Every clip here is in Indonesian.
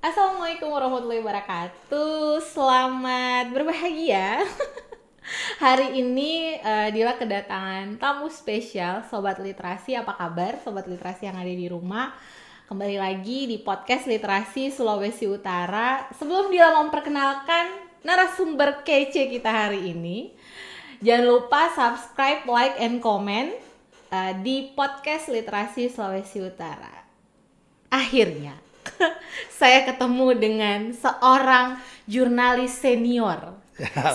Assalamualaikum warahmatullahi wabarakatuh. Selamat berbahagia. Hari ini Dila kedatangan tamu spesial Sobat Literasi. Apa kabar Sobat Literasi yang ada di rumah? Kembali lagi di podcast Literasi Sulawesi Utara. Sebelum Dila memperkenalkan narasumber kece kita hari ini, jangan lupa subscribe, like, and comment di podcast Literasi Sulawesi Utara. Akhirnya saya ketemu dengan seorang jurnalis senior,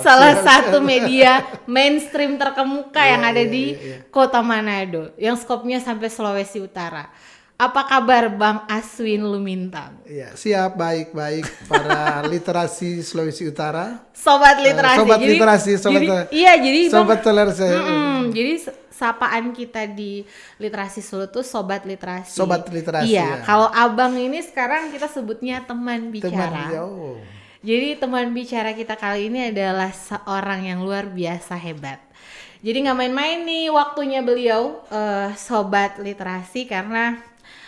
salah satu media mainstream terkemuka yang ada di Kota Manado, yang skopnya sampai Sulawesi Utara. Apa kabar Bang Aswin Lumintang? Ya, siap, baik para literasi Sulawesi Utara. Sobat literasi. Sobat literasi, sobat toleransi. Jadi sapaan kita di Literasi Solo tuh sobat literasi. Sobat literasi. Iya, kalau abang ini sekarang kita sebutnya teman bicara. Jadi teman bicara kita kali ini adalah seorang yang luar biasa hebat. Jadi nggak main-main nih waktunya beliau, sobat literasi, karena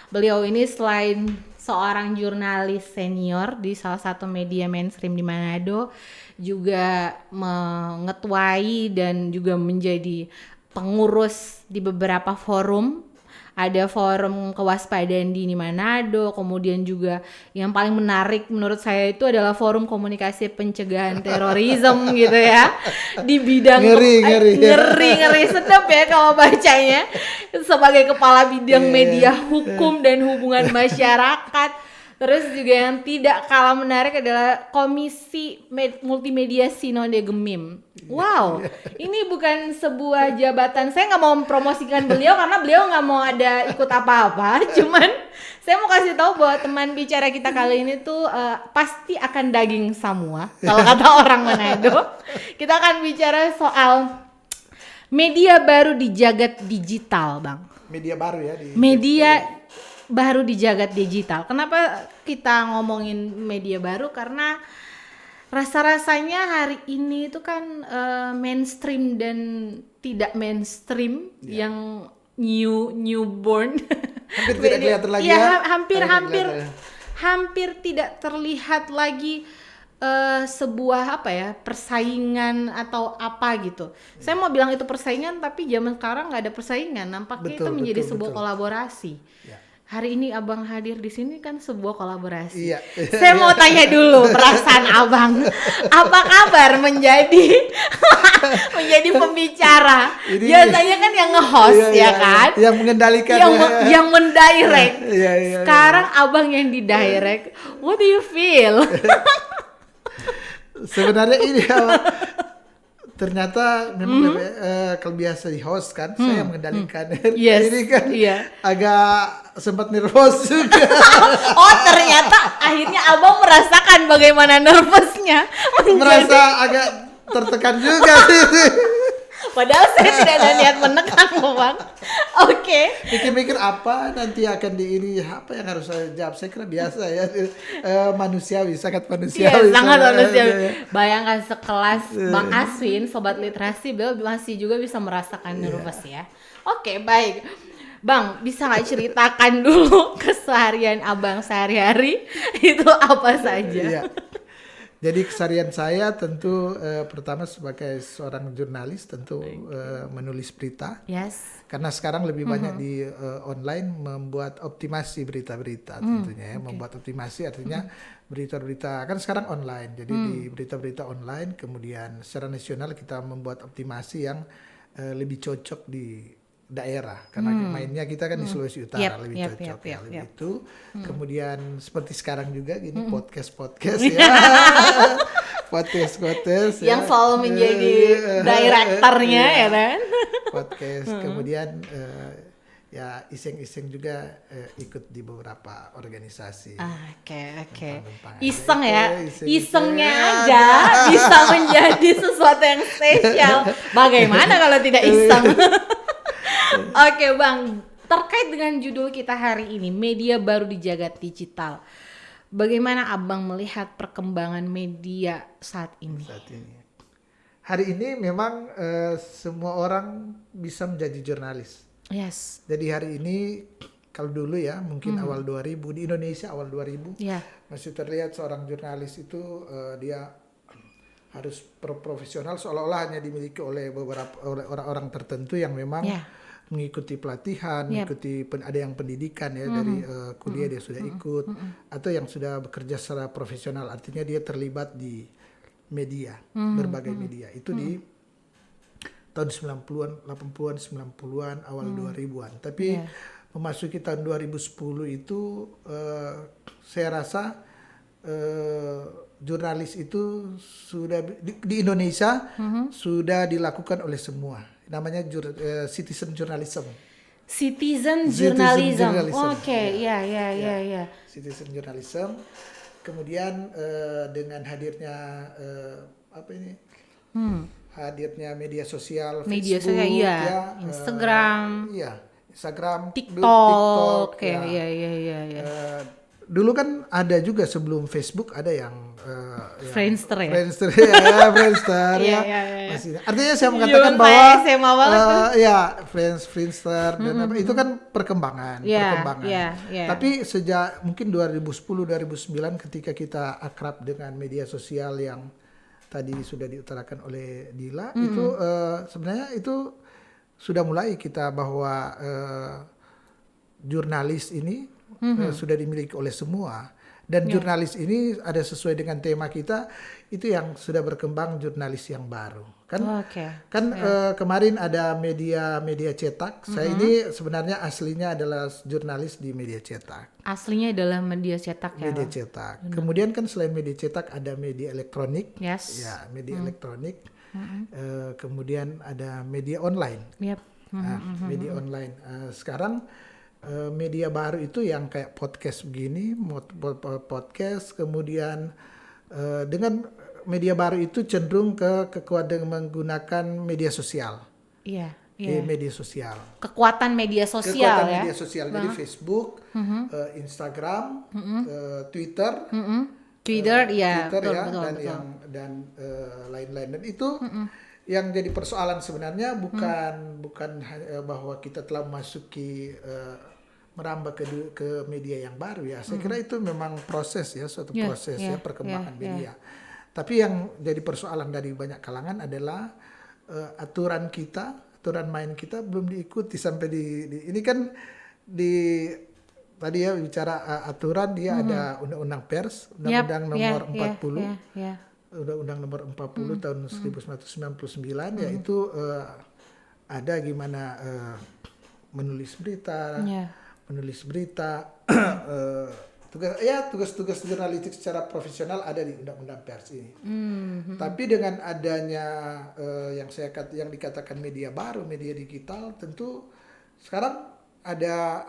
beliau ini selain seorang jurnalis senior di salah satu media mainstream di Manado, juga mengetuai dan juga menjadi pengurus di beberapa forum. Ada forum kewaspadaan di Manado, kemudian juga yang paling menarik menurut saya itu adalah forum komunikasi pencegahan terorisme gitu ya. Di bidang ngeri sedap ya kalau bacanya. Sebagai kepala bidang media hukum dan hubungan masyarakat. Terus juga yang tidak kalah menarik adalah Komisi Multimedia Sinode Gemim. Wow, ini bukan sebuah jabatan. Saya nggak mau mempromosikan beliau karena beliau nggak mau ada ikut apa-apa. Cuman saya mau kasih tahu bahwa teman bicara kita kali ini tuh pasti akan daging semua. Kalau kata orang Manado, kita akan bicara soal media baru di jagat digital, Bang. Media baru ya Baru di jagat digital. Kenapa kita ngomongin media baru? Karena rasa-rasanya hari ini itu kan mainstream dan tidak mainstream, yang newborn. Hampir tidak kelihatan lagi ya. Hampir tidak terlihat lagi sebuah persaingan atau apa gitu. Saya mau bilang itu persaingan, tapi zaman sekarang nggak ada persaingan. Nampaknya itu menjadi sebuah kolaborasi. Ya. Hari ini abang hadir di sini kan sebuah kolaborasi. Iya. Saya mau tanya dulu perasaan abang. Apa kabar menjadi pembicara? Biasanya kan yang nge-host kan? Yang mengendalikan. Yang mendirect. Sekarang abang yang di-direct. What do you feel? Sebenarnya ini ternyata memang kalau biasa di host kan, saya mengendalikan. Ini kan agak sempat nervous juga. Oh, ternyata akhirnya abang merasakan bagaimana nervousnya. Merasa agak tertekan juga sih. Padahal saya tidak ada niat menekan loh Bang. Oke. Mikir-mikir apa nanti akan apa yang harus saya jawab. Saya kira biasa ya, manusiawi, sangat manusiawi. Iya, sangat manusiawi. Bayangkan sekelas Bang Aswin, Sobat Literasi, beliau masih juga bisa merasakan nervous ya. Oke, baik. Bang, bisa nggak ceritakan dulu keseharian abang sehari-hari itu apa saja? Jadi keseharian saya tentu pertama sebagai seorang jurnalis tentu menulis berita. Yes. Karena sekarang lebih banyak di online membuat optimasi berita-berita tentunya ya. Membuat optimasi artinya berita-berita kan sekarang online. Jadi di berita-berita online kemudian secara nasional kita membuat optimasi yang lebih cocok di daerah karena mainnya kita kan di Sulawesi Utara lebih cocok itu. Kemudian seperti sekarang juga gini podcast ya. podcast yang selalu menjadi direkturnya ya kan. Podcast kemudian ya iseng-iseng juga ikut di beberapa organisasi. Oke. Iseng ya, isengnya aja bisa menjadi sesuatu yang spesial. Bagaimana kalau tidak iseng? Oke Bang, terkait dengan judul kita hari ini, media baru di jagat digital. Bagaimana Abang melihat perkembangan media saat ini? Hari ini memang semua orang bisa menjadi jurnalis. Yes. Jadi hari ini kalau dulu ya mungkin awal 2000 di Indonesia awal 2000 masih terlihat seorang jurnalis itu dia harus profesional, seolah-olah hanya dimiliki oleh oleh orang-orang tertentu yang memang mengikuti pelatihan, mengikuti ada yang pendidikan ya dari kuliah dia sudah ikut, atau yang sudah bekerja secara profesional, artinya dia terlibat di media, berbagai media. Itu di tahun 90-an, 80-an, 90-an, awal 2000-an. Tapi memasuki tahun 2010 itu saya rasa jurnalis itu sudah di Indonesia sudah dilakukan oleh semua. Namanya citizen journalism. Citizen journalism. Oke, ya. Citizen journalism. Kemudian dengan hadirnya hadirnya media sosial, Facebook, Instagram, Instagram, TikTok, dulu kan ada juga sebelum Facebook ada yang Friendster ya. Friendster ya. Masih. Artinya saya mengatakan bahwa Friendster dan itu kan perkembangan. Tapi sejak mungkin 2010-2009 ketika kita akrab dengan media sosial yang tadi sudah diutarakan oleh Dila, itu sebenarnya itu sudah mulai kita bahwa jurnalis ini sudah dimiliki oleh semua, dan jurnalis ini ada sesuai dengan tema kita, itu yang sudah berkembang jurnalis yang baru kan. Kemarin ada media cetak. Saya ini sebenarnya aslinya adalah jurnalis di media cetak. Aslinya adalah media cetak ya. Media cetak. Kemudian kan selain media cetak ada media elektronik. Media elektronik. Kemudian ada media online. Media online. Sekarang media baru itu yang kayak podcast begini, podcast. Kemudian dengan media baru itu cenderung ke kekuatan menggunakan media sosial. Media sosial. Kekuatan media sosial media sosial. Jadi Facebook, Instagram, Twitter, betul, dan lain-lain. Dan itu yang jadi persoalan sebenarnya bukan bahwa kita telah memasuki merambah ke media yang baru ya. Saya kira itu memang proses ya, suatu proses perkembangan media. Tapi yang jadi persoalan dari banyak kalangan adalah aturan main kita belum diikuti sampai di ini kan tadi ya bicara aturan, dia ada undang-undang pers, undang-undang nomor 40. Undang-undang nomor 40 tahun 1999 yaitu ada gimana menulis berita, tugas-tugas jurnalistik secara profesional ada di undang-undang pers ini. Tapi dengan adanya yang dikatakan media baru, media digital, tentu sekarang ada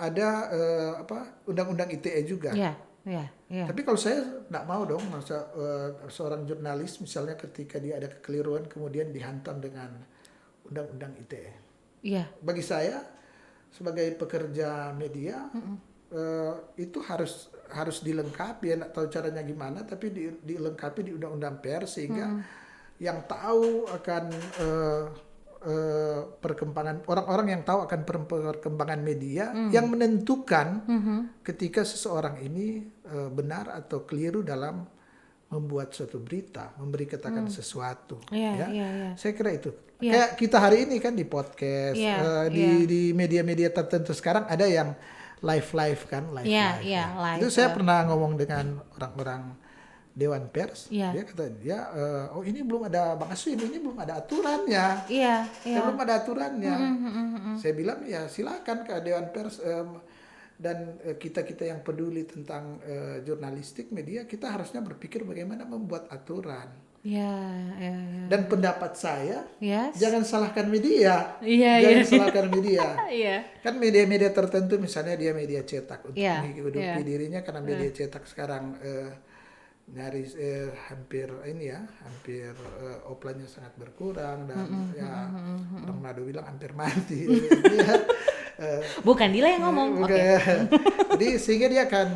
undang-undang ITE juga. Tapi kalau saya tidak mau dong masa seorang jurnalis misalnya ketika dia ada kekeliruan kemudian dihantam dengan undang-undang ITE. Bagi saya sebagai pekerja media itu harus dilengkapi, ya, tahu caranya gimana, tapi dilengkapi di undang-undang pers sehingga yang tahu akan perkembangan, orang-orang yang tahu akan perkembangan media yang menentukan ketika seseorang ini benar atau keliru dalam membuat suatu berita, memberi katakan sesuatu. Saya kira itu. Kayak kita hari ini kan di podcast, di media-media tertentu sekarang ada yang live kan, live. Itu saya pernah ngomong dengan orang-orang Dewan Pers, dia kata ini belum ada Bang Aswin, ini belum ada aturannya. Belum ada aturannya. Saya bilang ya silakan ke Dewan Pers, dan kita yang peduli tentang jurnalistik media, kita harusnya berpikir bagaimana membuat aturan. Dan pendapat saya, jangan salahkan media, salahkan media. Kan media-media tertentu, misalnya dia media cetak untuk menghidupi dirinya, karena media cetak sekarang nyaris hampir offline-nya sangat berkurang, dan orang Manado bilang hampir mati. Bukan Dila yang ngomong. Jadi sehingga dia akan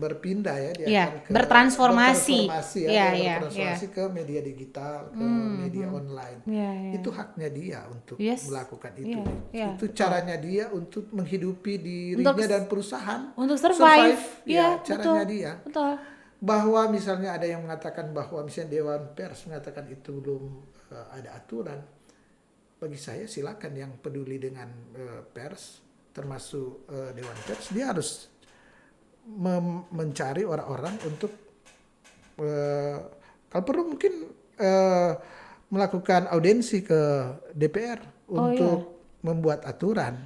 berpindah ya, dia akan bertransformasi ya, bertransformasi ke media digital, ke media online. Itu haknya dia untuk melakukan itu. Itu caranya dia untuk menghidupi dirinya dan perusahaan untuk survive. Ya, caranya dia. Betul. Bahwa misalnya ada yang mengatakan bahwa misalnya Dewan Pers mengatakan itu belum ada aturan. Bagi saya silakan yang peduli dengan pers, termasuk Dewan Pers, dia harus mencari orang-orang untuk kalau perlu mungkin melakukan audiensi ke DPR untuk membuat aturan.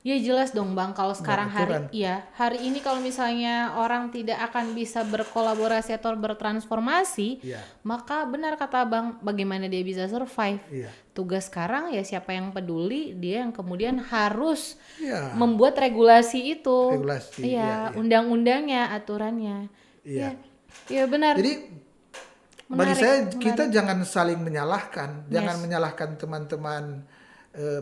Ya jelas dong Bang, kalau sekarang hari ini kalau misalnya orang tidak akan bisa berkolaborasi atau bertransformasi, maka benar kata Bang, bagaimana dia bisa survive? Tugas sekarang ya siapa yang peduli, dia yang kemudian harus membuat regulasi itu. Undang-undangnya, aturannya. Iya benar. Jadi bagi saya kita jangan saling menyalahkan, jangan menyalahkan teman-teman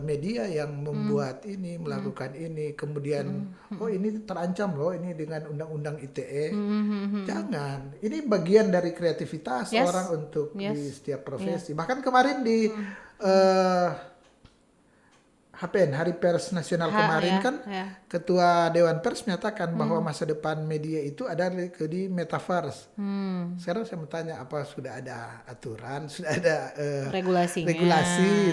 media yang membuat ini, melakukan ini, kemudian ini terancam loh ini dengan undang-undang ITE. Jangan, ini bagian dari kreativitas orang untuk di setiap profesi. Bahkan kemarin di HPN Hari Pers Nasional kemarin Ketua Dewan Pers menyatakan bahwa masa depan media itu ada di metaverse. Sekarang saya mau tanya, apa sudah ada aturan, sudah ada regulasi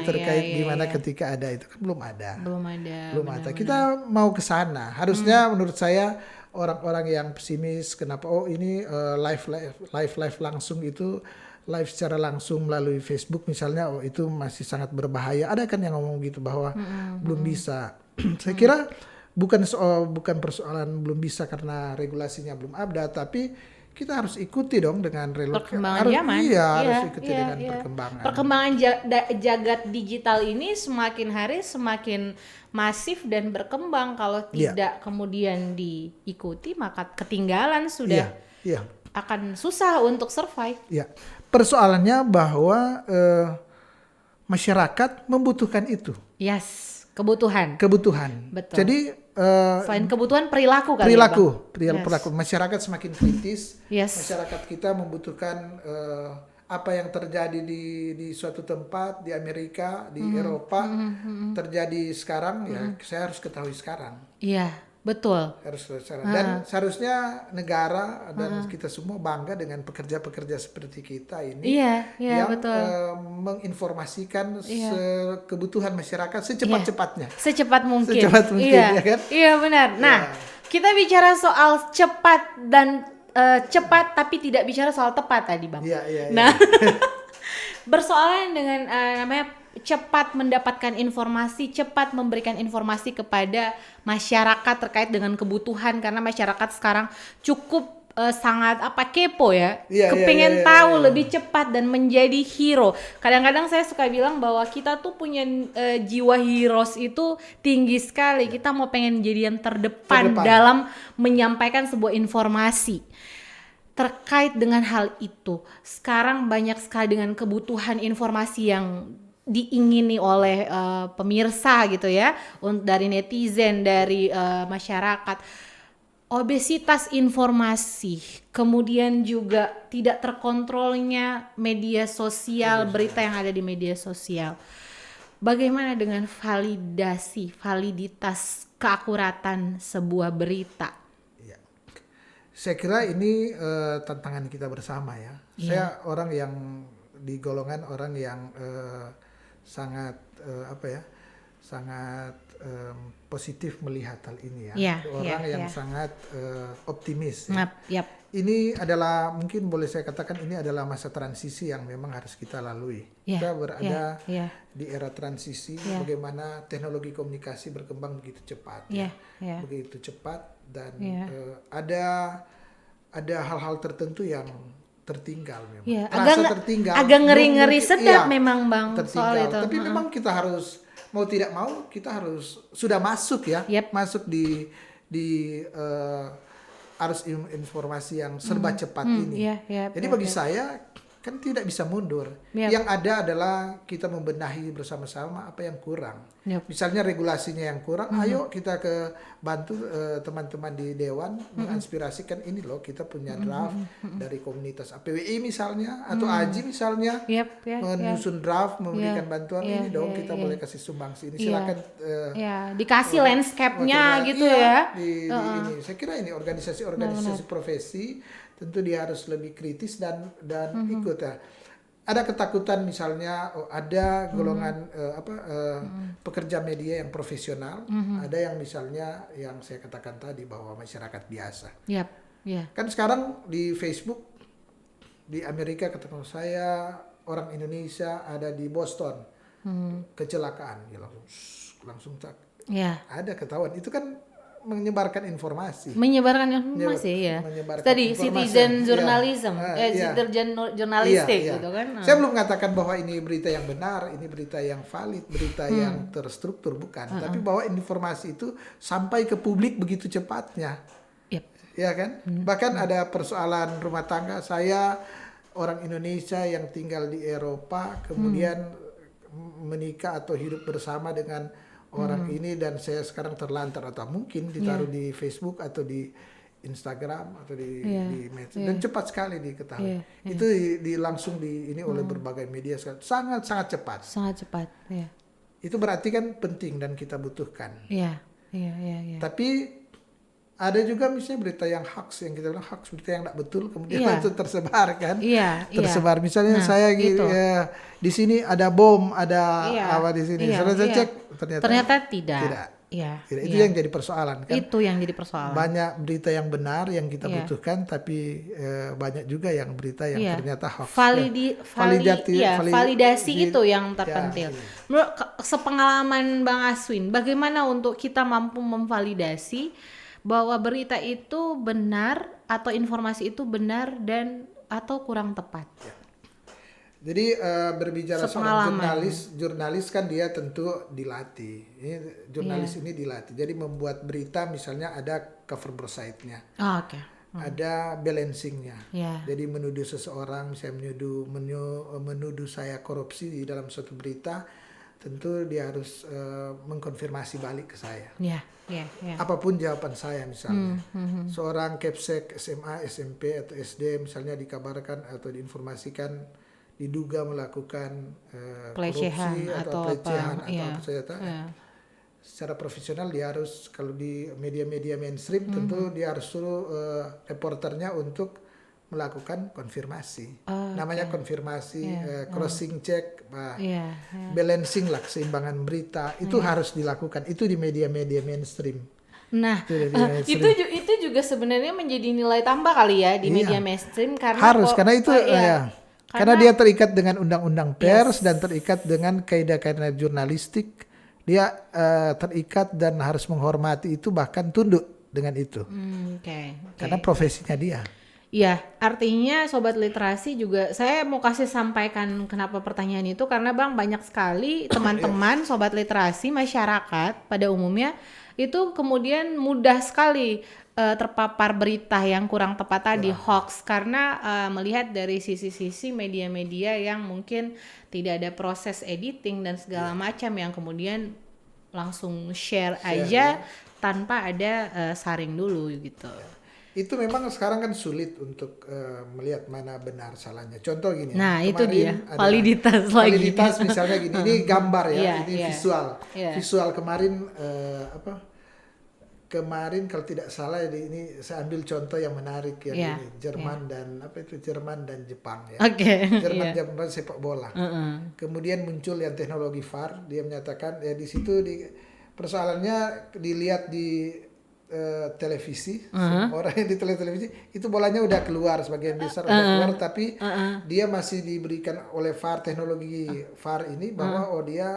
terkait gimana ketika ada itu? Kan belum ada. Belum ada. Kita mau ke sana. Harusnya menurut saya orang-orang yang pesimis, kenapa ini live langsung itu, live secara langsung melalui Facebook misalnya, itu masih sangat berbahaya. Ada kan yang ngomong gitu bahwa belum bisa. Saya kira bukan persoalan belum bisa karena regulasinya belum ada, tapi kita harus ikuti dong dengan perkembangan zaman. Harus ikuti dengan perkembangan. Perkembangan jagat digital ini semakin hari semakin masif dan berkembang. Kalau tidak kemudian diikuti, maka ketinggalan sudah. Akan susah untuk survive. Persoalannya bahwa masyarakat membutuhkan itu. Kebutuhan. Betul. Jadi selain kebutuhan, perilaku. Masyarakat semakin kritis. Masyarakat kita membutuhkan apa yang terjadi di suatu tempat di Amerika, di Eropa terjadi sekarang, saya harus ketahui sekarang. Betul. Dan seharusnya negara dan kita semua bangga dengan pekerja-pekerja seperti kita ini yang menginformasikan kebutuhan masyarakat secepat-cepatnya. Secepat mungkin. Ya kan? Iya benar. Nah, kita bicara soal cepat dan cepat tapi tidak bicara soal tepat tadi, Bang. Nah, bersoalan dengan namanya cepat mendapatkan informasi, cepat memberikan informasi kepada masyarakat terkait dengan kebutuhan, karena masyarakat sekarang cukup sangat kepo kepengen tahu lebih cepat dan menjadi hero. Kadang-kadang saya suka bilang bahwa kita tuh punya jiwa heroes itu tinggi sekali. Kita mau pengen jadi yang terdepan dalam menyampaikan sebuah informasi. Terkait dengan hal itu, sekarang banyak sekali dengan kebutuhan informasi yang diingini oleh pemirsa gitu ya, dari netizen, dari masyarakat. Obesitas informasi, kemudian juga tidak terkontrolnya media sosial, berita yang ada di media sosial. Bagaimana dengan validitas keakuratan sebuah berita? Saya kira ini tantangan kita bersama ya. Saya orang yang di golongan orang yang sangat positif melihat hal ini ya. Orang yang sangat optimis. Ini adalah, mungkin boleh saya katakan, ini adalah masa transisi yang memang harus kita lalui. Kita berada di era transisi, bagaimana teknologi komunikasi berkembang begitu cepat, begitu cepat, dan ada hal-hal tertentu yang tertinggal memang. Tertinggal. Agak ngeri-ngeri sedap memang Bang tertinggal. Soal itu. Tapi memang kita harus, mau tidak mau, kita harus sudah masuk masuk di arus informasi yang serba cepat ini. Jadi bagi saya kan tidak bisa mundur. Yep. Yang ada adalah kita membenahi bersama-sama apa yang kurang. Yep. Misalnya regulasinya yang kurang, ayo kita ke bantu teman-teman di Dewan menginspirasikan ini loh, kita punya draft dari komunitas APWI misalnya atau AJI misalnya, menyusun draft, memberikan bantuan ini dong, kita boleh kasih sumbangsi ini, silakan dikasih landscape-nya gitu ya. Di ini. Saya kira ini organisasi profesi tentu dia harus lebih kritis dan ikut ya. Ada ketakutan misalnya, ada golongan pekerja media yang profesional, ada yang misalnya yang saya katakan tadi bahwa masyarakat biasa. Kan sekarang di Facebook di Amerika ketemu saya orang Indonesia ada di Boston kecelakaan, ya langsung ada ketahuan, itu kan menyebarkan informasi ya. Tadi citizen journalism, citizen jurnalistik gitu kan. Saya belum mengatakan bahwa ini berita yang benar, ini berita yang valid, berita yang terstruktur, bukan. Tapi bahwa informasi itu sampai ke publik begitu cepatnya. Ya kan? Bahkan ada persoalan rumah tangga, saya orang Indonesia yang tinggal di Eropa, kemudian menikah atau hidup bersama dengan orang ini, dan saya sekarang terlantar atau mungkin ditaruh di Facebook atau di Instagram atau di medsos, dan cepat sekali diketahui. Itu langsung ini oleh berbagai media, sangat cepat. Itu berarti kan penting dan kita butuhkan. Tapi ada juga misalnya berita yang hoax, yang kita bilang hoax, berita yang tidak betul, kemudian itu tersebar kan. Tersebar. Misalnya saya gitu. Di sini ada bom, ada apa di sini. Saya cek ternyata tidak. Itu yang jadi persoalan kan. Itu yang jadi persoalan. Banyak berita yang benar yang kita butuhkan, tapi banyak juga yang berita yang ternyata hoax. Validasi itu yang terpenting. Menurut sepengalaman Bang Aswin, bagaimana untuk kita mampu memvalidasi bahwa berita itu benar atau informasi itu benar dan atau kurang tepat? Jadi berbicara soal jurnalis kan dia tentu dilatih. Jurnalis ini dilatih. Jadi membuat berita misalnya ada cover bersite-nya. Ada balancing-nya. Jadi menuduh seseorang, misalnya menuduh saya korupsi di dalam suatu berita, tentu dia harus mengkonfirmasi balik ke saya. Apapun jawaban saya misalnya. Seorang Kepsek SMA, SMP atau SD misalnya dikabarkan atau diinformasikan diduga melakukan korupsi atau pelecehan atau apa saja. Secara profesional dia harus, kalau di media-media mainstream tentu dia harus suruh reporternya untuk melakukan konfirmasi. Namanya konfirmasi, crossing check, balancing lah, keseimbangan berita itu harus dilakukan. Itu di media-media mainstream. Nah, itu juga sebenarnya menjadi nilai tambah kali ya di media mainstream, karena harus, karena itu karena dia terikat dengan undang-undang pers dan terikat dengan kaidah-kaidah jurnalistik. Dia terikat dan harus menghormati itu, bahkan tunduk dengan itu. Karena profesinya dia. Iya, artinya Sobat Literasi juga saya mau kasih sampaikan kenapa pertanyaan itu, karena Bang banyak sekali teman-teman Sobat Literasi, masyarakat pada umumnya itu kemudian mudah sekali terpapar berita yang kurang tepat tadi, hoax, karena melihat dari sisi-sisi media-media yang mungkin tidak ada proses editing dan segala macam, yang kemudian langsung share aja tanpa ada saring dulu gitu. Itu memang sekarang kan sulit untuk melihat mana benar salahnya. Contoh gini. Nah, itu dia validitas misalnya gini. Ini gambar ya, ini visual. Visual kemarin kemarin kalau tidak salah ini saya ambil contoh yang menarik ya, ini Jerman dan Jerman dan Jepang ya. Jerman Jepang sepak bola. Kemudian muncul yang teknologi VAR, dia menyatakan ya di situ persoalannya dilihat di televisi, orang yang di televisi itu bolanya udah keluar, sebagian besar udah keluar, tapi dia masih diberikan oleh VAR, teknologi VAR ini bahwa dia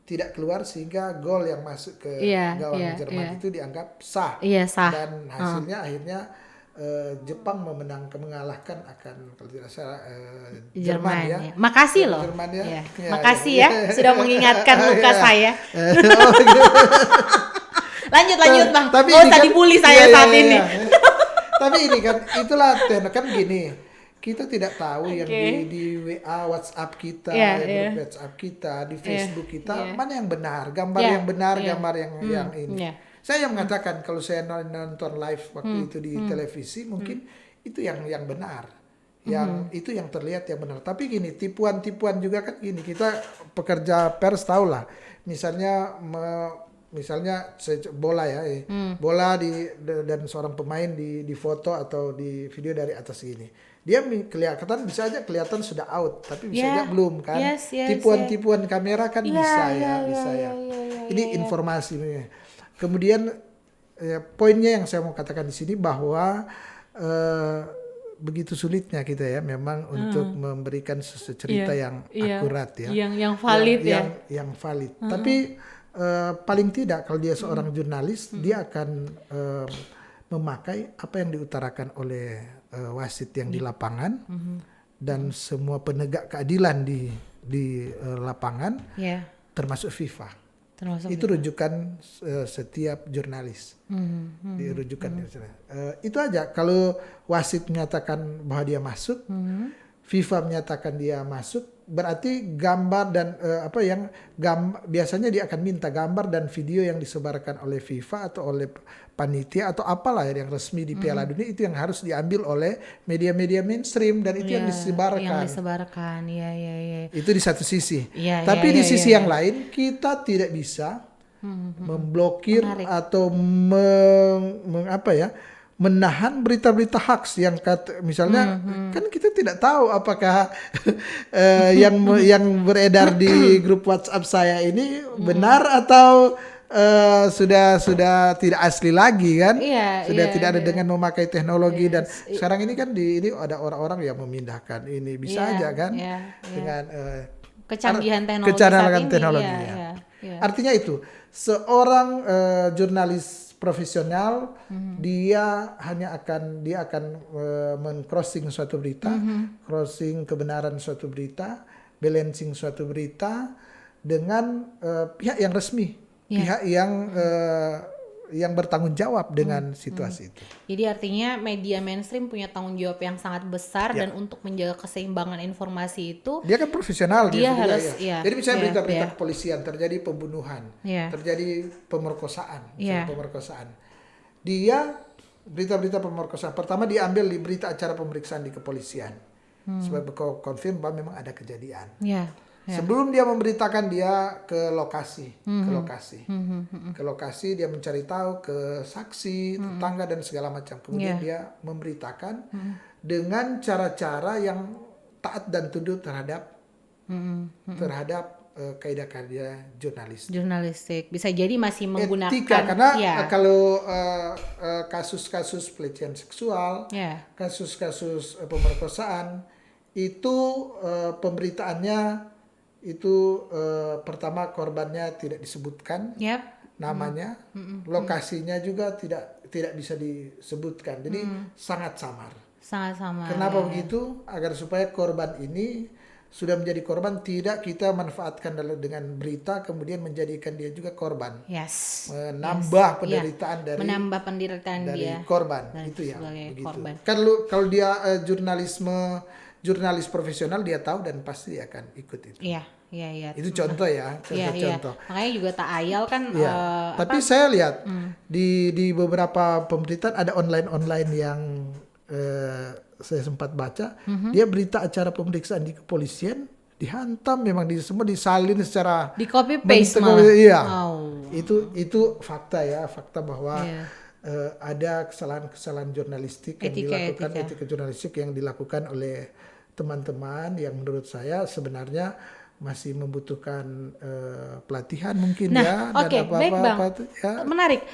tidak keluar, sehingga gol yang masuk ke gawang Jerman itu dianggap sah. Dan hasilnya akhirnya Jepang mengalahkan akan, kalau tidak salah, Jerman ya. Makasih loh. Jerman ya. Makasih ya sudah mengingatkan luka saya. Lanjut Bang. Nggak usah dibully saya saat ini. Tapi ini kan itulah kan gini. kita tidak tahu yang di WA WhatsApp kita, grup WhatsApp kita, di Facebook kita mana yang benar, gambar yang benar, gambar yang ini. Saya yang mengatakan kalau saya nonton live waktu itu di televisi mungkin itu yang benar. Yang itu yang terlihat yang benar. Tapi gini, tipuan-tipuan juga kan gini, kita pekerja pers tahu lah. Misalnya bola ya, bola dan seorang pemain di foto atau di video dari atas gini. Dia kelihatan bisa aja kelihatan sudah out, tapi bisa aja belum kan. Tipuan-tipuan kamera kan bisa ya. Ini informasi. Kemudian poinnya yang saya mau katakan di sini bahwa begitu sulitnya kita ya memang untuk memberikan cerita yang akurat ya. Yang valid yang valid. Tapi paling tidak kalau dia seorang jurnalis dia akan memakai apa yang diutarakan oleh wasit yang di lapangan dan semua penegak keadilan di lapangan termasuk FIFA. Itu rujukan setiap jurnalis. Dirujukan itu aja. Kalau wasit menyatakan bahwa dia masuk, FIFA menyatakan dia masuk, berarti gambar dan biasanya dia akan minta gambar dan video yang disebarkan oleh FIFA atau oleh panitia atau apalah yang resmi di Piala Dunia itu yang harus diambil oleh media-media mainstream dan itu yang disebarkan. Itu di satu sisi. Tapi di sisi yang lain kita tidak bisa memblokir atau menahan berita-berita hoax yang misalnya kan kita tidak tahu apakah yang beredar di grup WhatsApp saya ini benar atau sudah tidak asli lagi kan, tidak ada dengan memakai teknologi dan sekarang ini kan ini ada orang-orang yang memindahkan ini bisa aja kan dengan kecanggihan teknologi Artinya itu seorang jurnalis profesional dia akan men-crossing suatu berita, crossing kebenaran suatu berita, balancing suatu berita dengan pihak yang resmi. Pihak yang bertanggung jawab dengan situasi itu. Jadi artinya media mainstream punya tanggung jawab yang sangat besar dan untuk menjaga keseimbangan informasi itu dia kan profesional dia harus. Jadi misalnya berita-berita kepolisian terjadi pembunuhan, terjadi pemerkosaan, dia berita-berita pemerkosaan pertama diambil di berita acara pemeriksaan di kepolisian sebagai konfirm bahwa memang ada kejadian. Sebelum dia memberitakan dia ke lokasi, ke lokasi dia mencari tahu ke saksi, tetangga dan segala macam. Kemudian dia memberitakan dengan cara-cara yang taat dan tunduk terhadap kaidah-kaidah jurnalistik. Bisa jadi masih menggunakan etika karena kalau kasus-kasus pelecehan seksual, kasus-kasus pemerkosaan itu pemberitaannya itu pertama korbannya tidak disebutkan namanya, lokasinya juga tidak bisa disebutkan, jadi sangat samar. Kenapa begitu? Agar supaya korban ini sudah menjadi korban tidak kita manfaatkan dengan berita kemudian menjadikan dia juga korban. Menambah penderitaan dari dia korban itu ya begitu. Korban. Kalau dia jurnalis profesional dia tahu dan pasti dia akan ikut itu. Itu contoh contoh. Makanya juga tak ayal kan. Tapi saya lihat di beberapa pemberitaan ada online yang saya sempat baca, dia berita acara pemeriksaan di kepolisian dihantam memang semua disalin secara di copy paste malah. Itu fakta bahwa ada kesalahan jurnalistik etika jurnalistik yang dilakukan oleh teman-teman yang menurut saya sebenarnya masih membutuhkan pelatihan mungkin dan apa-apa. Menarik.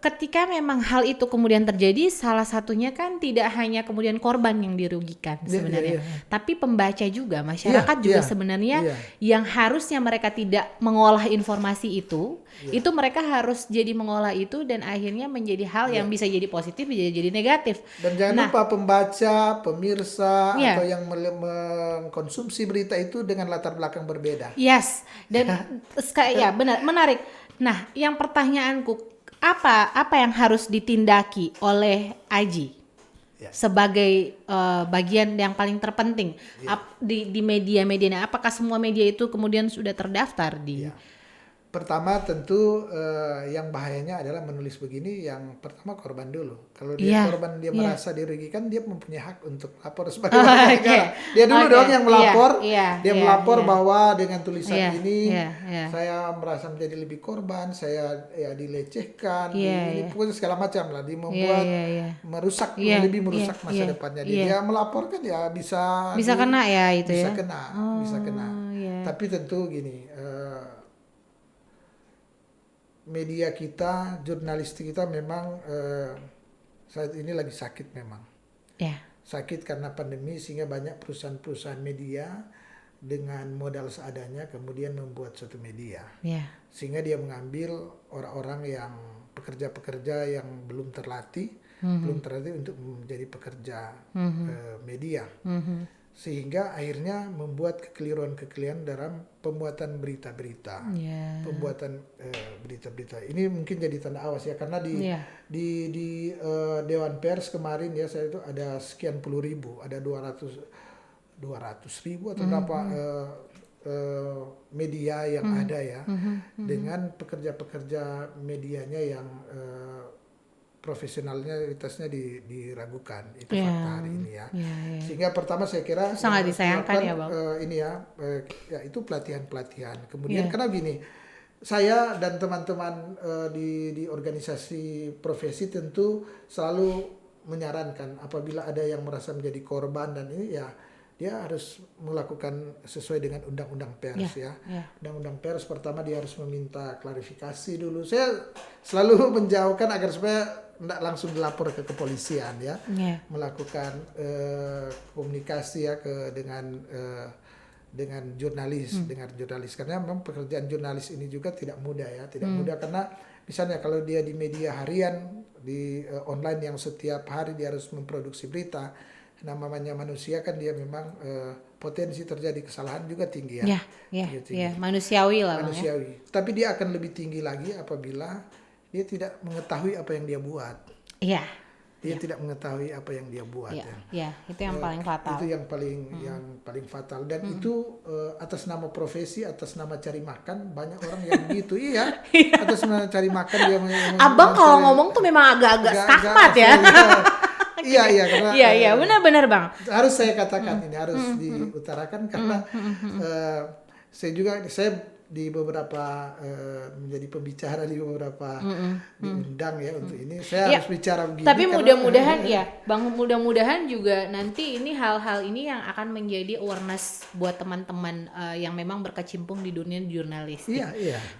Ketika memang hal itu kemudian terjadi, salah satunya kan tidak hanya kemudian korban yang dirugikan sebenarnya, tapi pembaca juga, masyarakat juga sebenarnya yang harusnya mereka tidak mengolah informasi itu mereka harus jadi mengolah itu dan akhirnya menjadi hal yang bisa jadi positif, bisa jadi negatif. Dan jangan lupa pembaca, pemirsa atau yang mengkonsumsi berita itu dengan latar belakang berbeda. Dan benar, menarik. Nah, yang pertanyaanku apa yang harus ditindaki oleh Aji sebagai bagian yang paling terpenting di media-media. Apakah semua media itu kemudian sudah terdaftar di? Pertama tentu yang bahayanya adalah menulis begini, yang pertama korban dulu. Kalau dia korban, dia merasa dirugikan, dia mempunyai hak untuk lapor sebagai warga negara. Dia dulu dong yang melapor. Dia melapor bahwa dengan tulisan ini saya merasa menjadi lebih korban, saya dilecehkan, ini pokoknya segala macam lah, dia membuat merusak, lebih merusak masa depannya. Dia melaporkan ya bisa kena ya itu bisa ya. Bisa kena. Tapi tentu gini, media kita, jurnalistik kita memang saat ini lagi sakit memang. Sakit karena pandemi, sehingga banyak perusahaan-perusahaan media dengan modal seadanya kemudian membuat suatu media. Sehingga dia mengambil orang-orang yang pekerja-pekerja yang belum terlatih untuk menjadi pekerja media. Sehingga akhirnya membuat kekeliruan-kekeliruan dalam pembuatan berita-berita, pembuatan berita-berita. Ini mungkin jadi tanda awas ya, karena di Dewan Pers kemarin ya, saya itu ada sekian puluh ribu, ada 200 ribu atau berapa media yang ada ya, dengan pekerja-pekerja medianya yang profesionalitasnya diragukan. Itu fakta hari ini ya. Sehingga pertama saya kira sangat disayangkan ya Bang. Ini ya itu pelatihan-pelatihan. Kemudian karena gini, saya dan teman-teman di organisasi profesi tentu selalu menyarankan apabila ada yang merasa menjadi korban dan ini ya, dia harus melakukan sesuai dengan undang-undang pers Undang-undang pers pertama dia harus meminta klarifikasi dulu. Saya selalu menjauhkan agar supaya tidak langsung dilapor ke kepolisian ya, melakukan komunikasi ya dengan jurnalis, karena memang pekerjaan jurnalis ini juga tidak mudah ya, mudah karena misalnya kalau dia di media harian di online yang setiap hari dia harus memproduksi berita, namanya manusia kan dia memang potensi terjadi kesalahan juga tinggi ya. Manusiawi lah. Manusiawi. Tapi dia akan lebih tinggi lagi apabila dia tidak mengetahui apa yang dia buat. Dia tidak mengetahui apa yang dia buat itu yang paling fatal. Itu yang paling fatal, dan itu atas nama profesi, atas nama cari makan, banyak orang yang begitu. Atas nama cari makan dia Abang kalau ngomong tuh memang agak skakmat ya. Karena benar Bang. Harus saya katakan ini harus diutarakan karena saya di beberapa menjadi pembicara di beberapa diundang ya untuk ini, saya harus bicara begini. Tapi mudah-mudahan Bang, mudah-mudahan juga nanti ini hal-hal ini yang akan menjadi awareness buat teman-teman yang memang berkecimpung di dunia jurnalistik.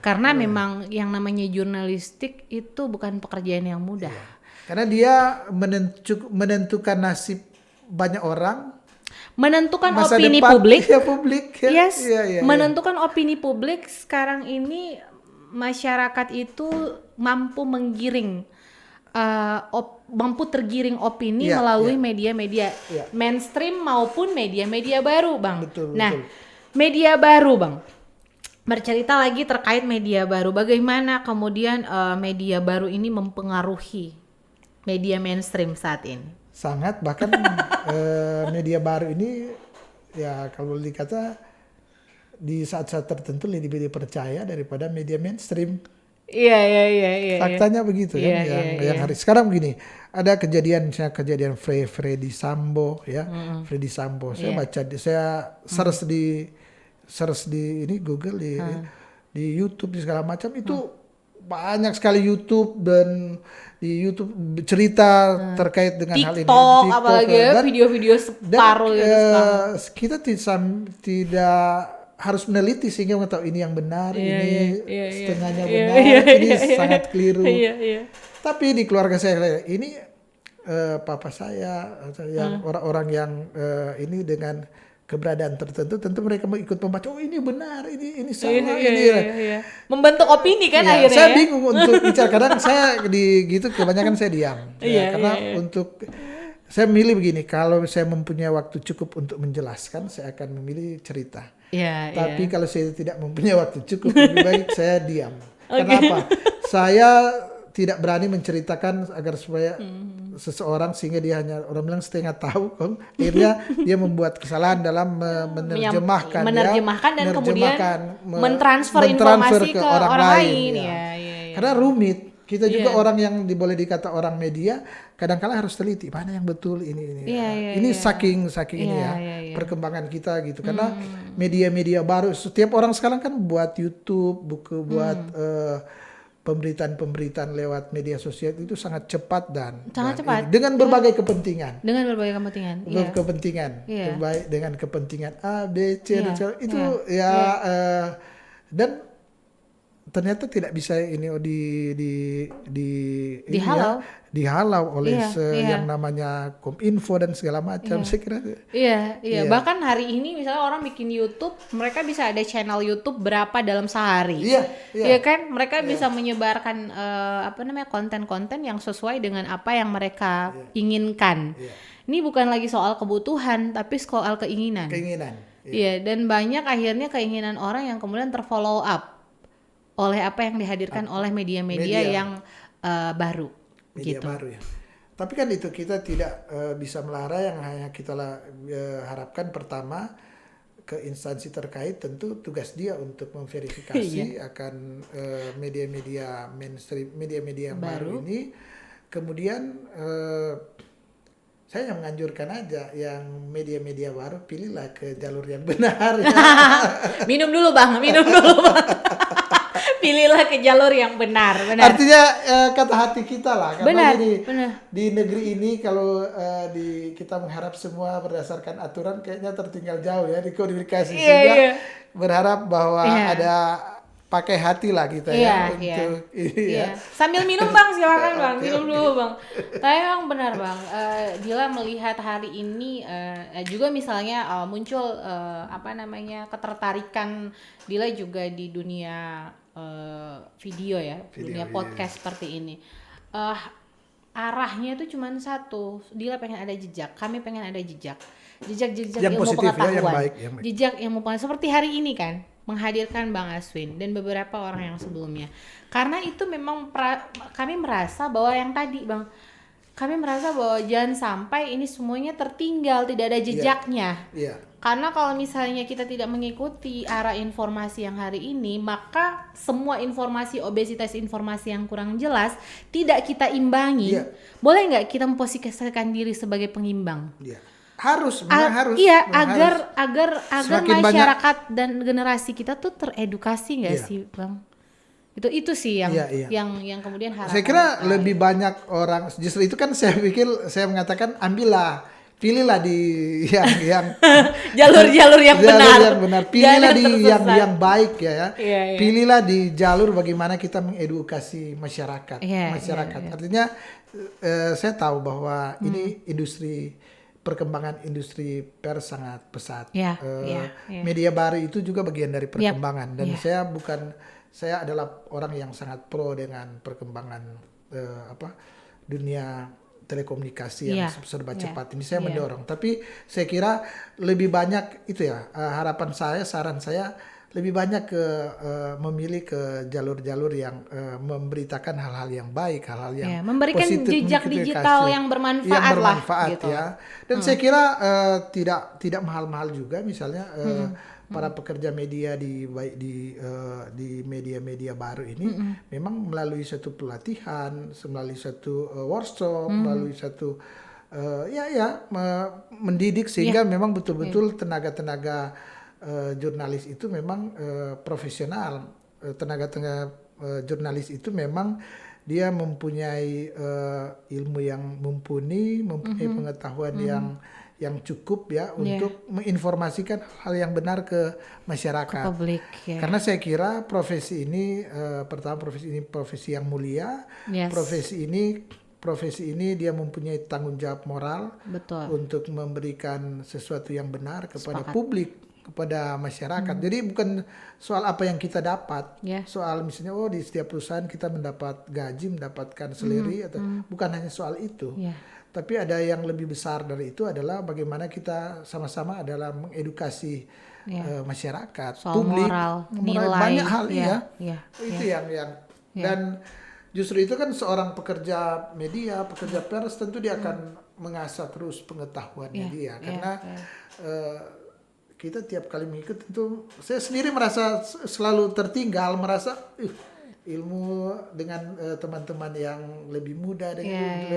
Karena memang yang namanya jurnalistik itu bukan pekerjaan yang mudah. Karena dia menentukan nasib banyak orang, menentukan masa opini depan, publik. Menentukan opini publik. Sekarang ini masyarakat itu mampu menggiring, mampu tergiring opini melalui media-media mainstream maupun media-media baru, Bang. Betul. Media baru, Bang. Bercerita lagi terkait media baru. Bagaimana kemudian media baru ini mempengaruhi media mainstream saat ini? Sangat, bahkan media baru ini ya kalau dikata di saat-saat tertentu lebih dipercaya daripada media mainstream. Iya. Faktanya begitu kan. Yang hari sekarang begini, ada kejadian Freddy Sambo ya. Freddy Sambo. Saya baca, saya search di ini Google, di YouTube, di segala macam itu banyak sekali YouTube, dan di YouTube cerita terkait dengan hal ini. TikTok apalagi ya, video-video separuh kita tidak harus meneliti sehingga mengetahui ini yang benar, ini setengahnya benar, ini sangat keliru. Tapi di keluarga saya ini papa saya yang orang-orang yang ini dengan keberadaan tertentu, tentu mereka mau ikut membaca, oh ini benar, ini salah, membentuk opini kan akhirnya. Saya bingung untuk bicara, kadang saya gitu kebanyakan saya diam. Karena untuk saya memilih begini, kalau saya mempunyai waktu cukup untuk menjelaskan, saya akan memilih cerita. Tapi kalau saya tidak mempunyai waktu cukup, lebih baik saya diam. Kenapa? Saya tidak berani menceritakan agar supaya seseorang sehingga dia hanya orang bilang setengah tahu, akhirnya dia membuat kesalahan dalam menerjemahkan dan kemudian mentransfer informasi ke orang lain. Ya. Karena rumit. Kita juga orang yang boleh dikata orang media, kadang-kala harus teliti mana yang betul ini. Ini saking ini perkembangan kita gitu. Karena media-media baru, setiap orang sekarang kan buat YouTube, buat pemberitaan lewat media sosial itu sangat cepat dan dengan berbagai kepentingan. Terbaik dengan kepentingan A, B, C dan itu dan ternyata tidak bisa ini dihalau oleh yang namanya Kominfo dan segala macam. Saya kira bahkan hari ini misalnya orang bikin YouTube, mereka bisa ada channel YouTube berapa dalam sehari. Iya kan, mereka bisa menyebarkan konten-konten yang sesuai dengan apa yang mereka inginkan. Ini bukan lagi soal kebutuhan, tapi soal keinginan. Dan banyak akhirnya keinginan orang yang kemudian terfollow up oleh apa yang dihadirkan oleh media-media yang baru. Media gitu. Baru ya. Tapi kan itu kita tidak bisa melarang, yang hanya kita harapkan pertama ke instansi terkait tentu tugas dia untuk memverifikasi akan media-media mainstream, media-media baru ini. Kemudian saya menganjurkan aja yang media-media baru pilihlah ke jalur yang benar. Minum dulu bang. Pilihlah ke jalur yang benar. Artinya kata hati kita lah. Karena benar. Di negeri ini kalau kita mengharap semua berdasarkan aturan kayaknya tertinggal jauh ya di kodifikasi. Sehingga berharap bahwa ada pakai hati lah kita untuk ini ya. Sambil minum bang, silakan bang, minum dulu bang. Tapi emang benar bang, Dila melihat hari ini juga misalnya muncul ketertarikan Dila juga di dunia video ya, dunia podcast seperti ini. Arahnya itu cuma satu, Dila pengen ada jejak, kami pengen ada jejak yang ilmu positif, pengetahuan, yang baik. Jejak ilmu pengetahuan seperti hari ini kan. Menghadirkan Bang Aswin dan beberapa orang yang sebelumnya. Karena itu memang kami merasa bahwa yang tadi Bang, kami merasa bahwa jangan sampai ini semuanya tertinggal, tidak ada jejaknya. Karena kalau misalnya kita tidak mengikuti arah informasi yang hari ini, maka semua informasi obesitas, informasi yang kurang jelas tidak kita imbangi. Boleh nggak kita memposisikan diri sebagai pengimbang? Harus. Agar masyarakat dan generasi kita tuh teredukasi nggak sih Bang? Itu sih yang kemudian harapan. Saya kira lebih banyak orang, justru itu kan saya mengatakan pilihlah di yang jalur yang benar. Pilihlah di yang baik ya. Pilihlah di jalur bagaimana kita mengedukasi masyarakat. Artinya saya tahu bahwa ini perkembangan industri pers sangat pesat. Media baru itu juga bagian dari perkembangan dan saya adalah orang yang sangat pro dengan perkembangan dunia telekomunikasi yang serba cepat ini. Saya mendorong, tapi saya kira lebih banyak itu harapan saya, saran saya lebih banyak memilih ke jalur-jalur yang memberitakan hal-hal yang baik, hal-hal yang memberikan positif, jejak digital yang bermanfaat gitu. Dan saya kira tidak mahal-mahal juga, misalnya para pekerja media di media-media baru ini memang melalui satu pelatihan, melalui satu workshop, melalui satu mendidik sehingga memang betul-betul tenaga-tenaga jurnalis itu memang profesional. Tenaga jurnalis itu memang dia mempunyai ilmu yang mumpuni, mempunyai pengetahuan yang cukup untuk menginformasikan hal yang benar ke masyarakat, ke publik. Karena saya kira profesi ini pertama profesi yang mulia. Profesi ini dia mempunyai tanggung jawab moral. Betul. Untuk memberikan sesuatu yang benar kepada publik, kepada masyarakat. Jadi bukan soal apa yang kita dapat, soal misalnya di setiap perusahaan kita mendapat gaji, mendapatkan salary atau bukan hanya soal itu. Tapi ada yang lebih besar dari itu adalah bagaimana kita sama-sama adalah mengedukasi masyarakat, soal publik, moral, nilai, banyak hal itu yang yeah. dan Justru itu kan seorang pekerja media, pekerja pers tentu dia akan mengasah terus pengetahuannya dia karena kita tiap kali mengikut tentu saya sendiri merasa selalu tertinggal, merasa ilmu dengan teman-teman yang lebih muda dengan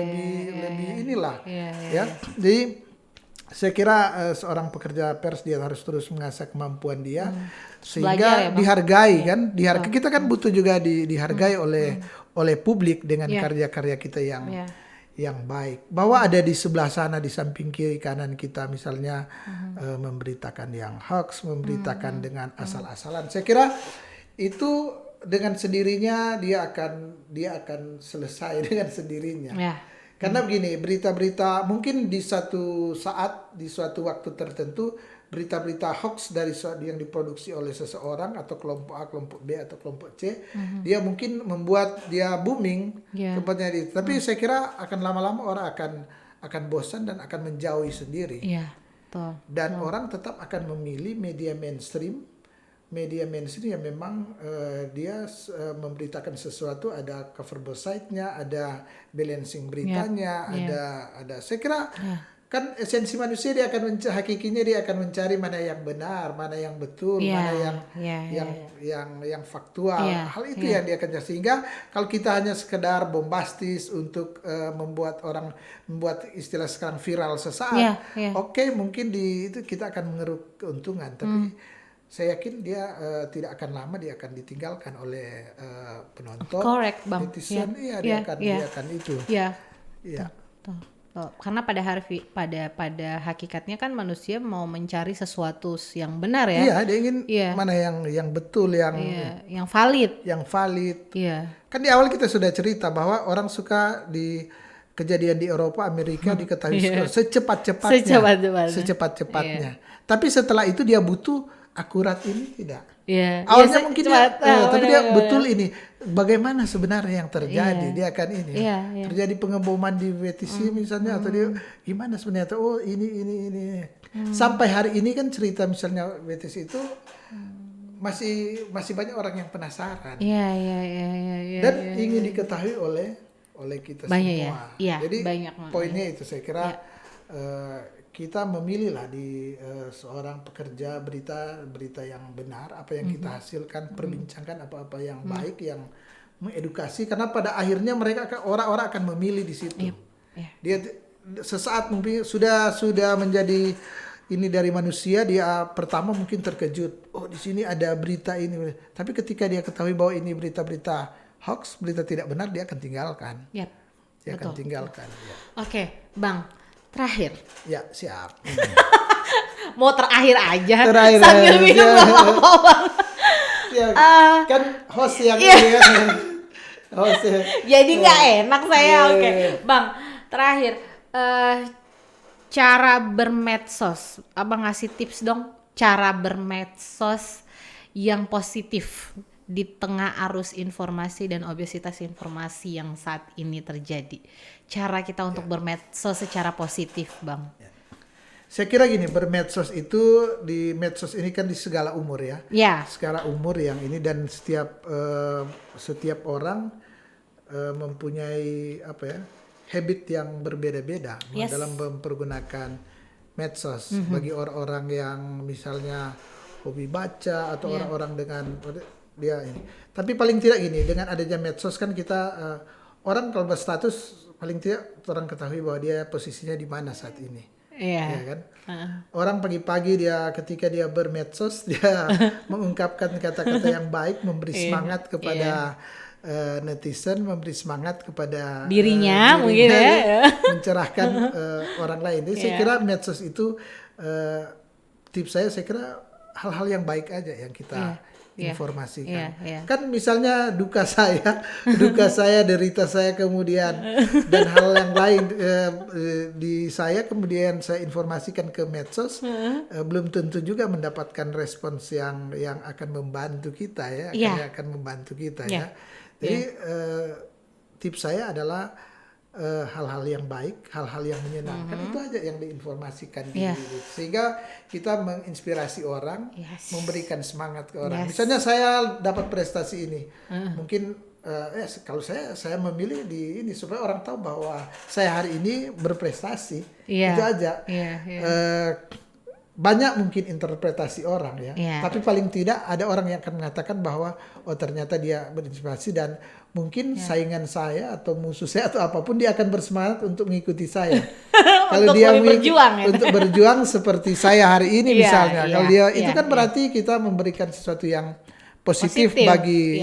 lebih inilah ya. Jadi saya kira seorang pekerja pers dia harus terus mengasah kemampuan dia sehingga dihargai kan, dihargai. Kita kan butuh juga dihargai oleh publik dengan karya-karya kita yang baik. Bahwa ada di sebelah sana di samping kiri kanan kita misalnya memberitakan yang hoax, memberitakan dengan asal-asalan. Saya kira itu dengan sendirinya dia akan selesai dengan sendirinya. Karena begini, berita-berita mungkin di satu saat, di suatu waktu tertentu, berita-berita hoax yang diproduksi oleh seseorang atau kelompok A, kelompok B atau kelompok C, dia mungkin membuat dia booming tempatnya itu. Tapi saya kira akan lama-lama orang akan bosan dan akan menjauhi sendiri. Dan orang tetap akan memilih media mainstream yang memang dia memberitakan sesuatu, ada cover site-nya, ada balancing beritanya, ada saya kira kan esensi manusia dia akan hakikinya dia akan mencari mana yang benar, mana yang betul, mana yang faktual. Hal itu yang dia akan cari. Sehingga kalau kita hanya sekedar bombastis untuk membuat istilah sekarang viral sesaat, oke, mungkin itu kita akan mengeruk keuntungan, tapi saya yakin dia tidak akan lama dia akan ditinggalkan oleh penonton, netizen, dia akan itu. Karena pada hakikatnya kan manusia mau mencari sesuatu yang benar ya. Dia ingin mana yang betul, yang valid. Kan di awal kita sudah cerita bahwa orang suka di kejadian di Eropa, Amerika diketahui secepat-cepatnya. Tapi setelah itu dia butuh akurat ini tidak. Awalnya mungkin tapi dia betul ini. Bagaimana sebenarnya yang terjadi? Dia akan ini. Terjadi pengeboman di WTC misalnya atau dia gimana sebenarnya? Oh ini. Sampai hari ini kan cerita misalnya WTC itu masih banyak orang yang penasaran. Dan ingin diketahui oleh kita semua. Jadi poinnya itu saya kira kita memilih lah di seorang pekerja berita yang benar, apa yang kita hasilkan, perbincangkan apa-apa yang baik, yang mengedukasi, karena pada akhirnya orang-orang akan memilih di situ. Dia sesaat mungkin sudah menjadi ini dari manusia, dia pertama mungkin terkejut, oh di sini ada berita ini, tapi ketika dia ketahui bahwa ini berita-berita hoax, berita tidak benar, dia akan tinggalkan. Akan tinggalkan. Oke, Bang. Terakhir. Ya, siap. Mau terakhir aja. Sambil minum gak apa-apa, Bang. Kan host yang ini kan. Jadi gak enak saya. Oke. Bang, terakhir. Cara bermedsos. Abang ngasih tips dong. Cara bermedsos yang positif di tengah arus informasi dan obesitas informasi yang saat ini terjadi. Cara kita untuk bermedsos secara positif, Bang. Saya kira gini, bermedsos itu di medsos ini kan di segala umur ya. Segala umur yang ini, dan setiap orang mempunyai habit yang berbeda-beda dalam mempergunakan medsos. Bagi orang-orang yang misalnya hobi baca atau orang-orang dengan dia ini. Tapi paling tidak gini, dengan adanya medsos kan kita orang kalau berstatus paling tidak orang ketahui bahwa dia posisinya di mana saat ini. Ya kan? Orang pagi-pagi ketika dia bermedsos dia mengungkapkan kata-kata yang baik, memberi semangat kepada netizen, memberi semangat kepada dirinya mungkin ya, mencerahkan orang lain. Jadi saya kira medsos itu tips saya kira hal-hal yang baik aja yang kita informasikan. Kan misalnya duka saya, derita saya kemudian dan hal yang lain di saya kemudian saya informasikan ke medsos, belum tentu juga mendapatkan respons yang akan membantu kita akan membantu kita ya. Jadi tips saya adalah hal-hal yang baik, hal-hal yang menyenangkan, itu aja yang diinformasikan sehingga kita menginspirasi orang, memberikan semangat ke orang. Misalnya saya dapat prestasi ini, mungkin kalau saya memilih di ini supaya orang tahu bahwa saya hari ini berprestasi. Itu aja. Banyak mungkin interpretasi orang ya, tapi paling tidak ada orang yang akan mengatakan bahwa ternyata dia berinspirasi dan mungkin saingan saya atau musuh saya atau apapun dia akan bersemangat untuk mengikuti saya. Kalau dia untuk berjuang seperti saya hari ini misalnya, kalau dia itu kan berarti kita memberikan sesuatu yang positif bagi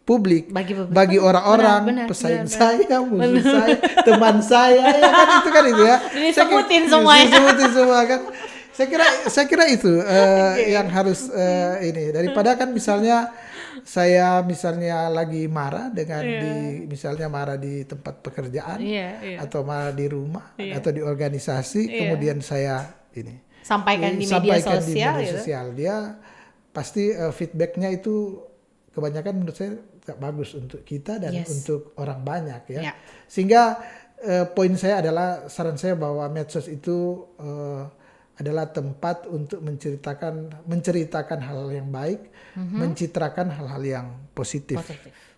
publik, bagi orang-orang, pesaing saya, musuh saya, teman saya, ya kan itu ya. Disebutin semuanya. Disebutin semua kan. Saya kira itu yang harus ini, daripada kan misalnya saya lagi marah dengan misalnya marah di tempat pekerjaan atau marah di rumah atau di organisasi, kemudian saya ini sampaikan di media sosial, dia pasti feedbacknya itu kebanyakan menurut saya gak bagus untuk kita dan untuk orang banyak ya. Sehingga poin saya adalah, saran saya bahwa medsos itu adalah tempat untuk menceritakan hal yang baik, mencitrakan hal-hal yang positif.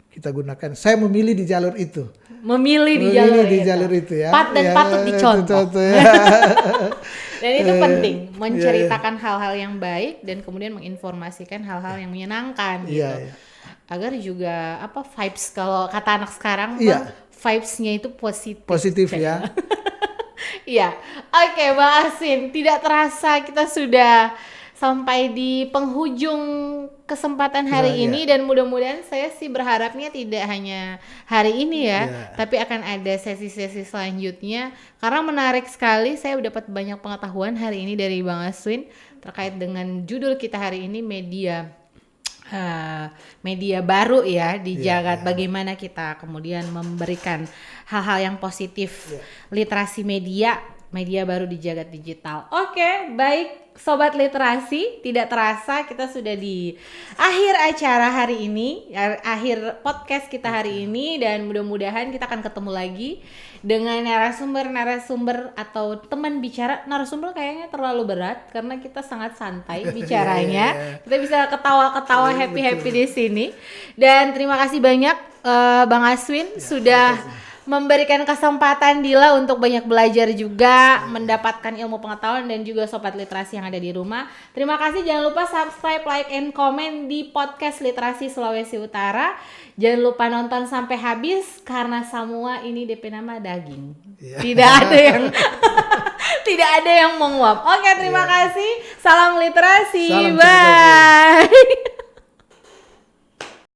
Kita gunakan. Saya memilih di jalur itu. Memilih di jalur itu ya. Patut dicontoh. Dan itu penting, menceritakan hal-hal yang baik dan kemudian menginformasikan hal-hal yang menyenangkan gitu. Agar juga vibes, kalau kata anak sekarang vibes-nya itu positif ya. Iya. Oke, Bang Aswin, tidak terasa kita sudah sampai di penghujung kesempatan hari ini dan mudah-mudahan saya sih berharapnya tidak hanya hari ini tapi akan ada sesi-sesi selanjutnya karena menarik sekali. Saya dapat banyak pengetahuan hari ini dari Bang Aswin terkait dengan judul kita hari ini, media baru ya di jagat. Bagaimana kita kemudian memberikan hal-hal yang positif, literasi media baru di jagat digital. Oke, baik Sobat Literasi, tidak terasa kita sudah di akhir acara hari ini, akhir podcast kita hari ini, dan mudah-mudahan kita akan ketemu lagi dengan narasumber atau teman bicara. Narasumber kayaknya terlalu berat karena kita sangat santai bicaranya. Kita bisa ketawa-ketawa happy-happy di sini. Dan terima kasih banyak Bang Aswin sudah memberikan kesempatan Dila untuk banyak belajar juga, mendapatkan ilmu pengetahuan, dan juga Sobat Literasi yang ada di rumah. Terima kasih, jangan lupa subscribe, like, and comment di podcast Literasi Sulawesi Utara. Jangan lupa nonton sampai habis karena semua ini DP nama daging. Tidak ada yang menguap. Oke, terima kasih. Salam literasi. Bye.